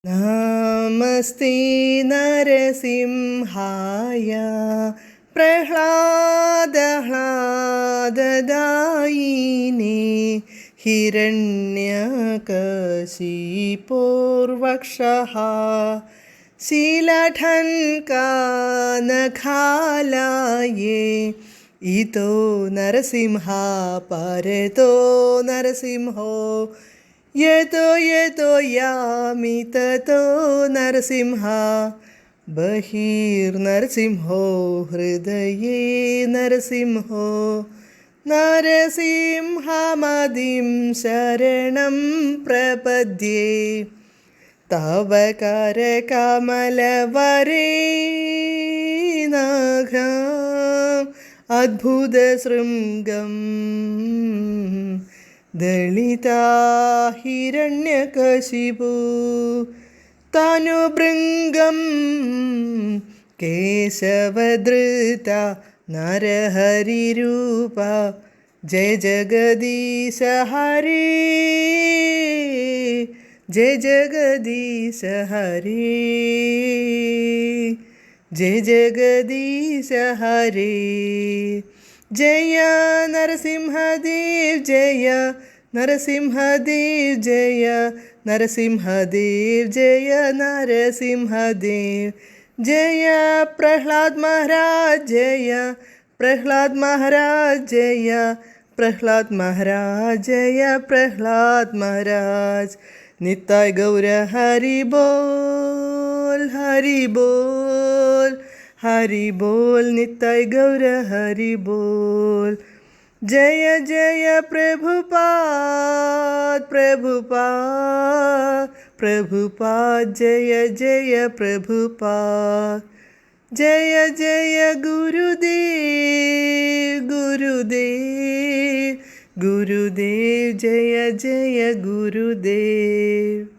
നമസ്തേ നരസിംഹായ പ്രഹ്ലാദാഹ്ലാദദായിനേ ഹിരണ്യകശിപോർവക്ഷഃ ശീലഠൻകാനഖാലായേ ഇതോ നരസിംഹ പരതോ നരസിംഹോ യതോ യാമി തതോ നരസിംഹ ബഹിർനരസിംഹോ ഹൃദയേ നരസിംഹോ നരസിംഹമതിം ശരണം പ്രപദ്യേ തവ കരകമലവരേണാഘം അദ്ഭുതശൃംഗം ദളിതാ ഹിരണ്യകശിപു തനുഭൃംഗം കേശവധൃത നരഹരിരൂപ ജയ ജഗദീശ ഹരേ ജയ ജഗദീശ ഹരേ ജയ ജഗദീശ ഹരേ ജയ നരസിംഹദേവ് ജയ നരസിംഹദേവ് ജയ നരസിംഹദേവ് ജയ നരസിംഹദേവ് ജയ പ്രഹ്ലാദ് മഹാരാജ് ജയ പ്രഹ്ലാദ് മഹാരാജ് ജയ പ്രഹ്ലാദ് മഹാരാജ് ജയ പ്രഹ്ലാദ് മഹാരാജ് നിത്തായ് ഗൗര ഹരി ബോൽ ഹരി ബോൽ ഹരി ബോൽ നിത്തായ് ഗൗര ഹരി ബോൽ ജയ ജയ പ്രഭുപാദ് പ്രഭുപാദ് പ്രഭുപാദ് ജയ ജയ പ്രഭുപാദ് ജയ ജയ ഗുരുദേവ് ഗുരുദേവ് ഗുരുദേവ് ജയ ജയ ഗുരുദേവ്.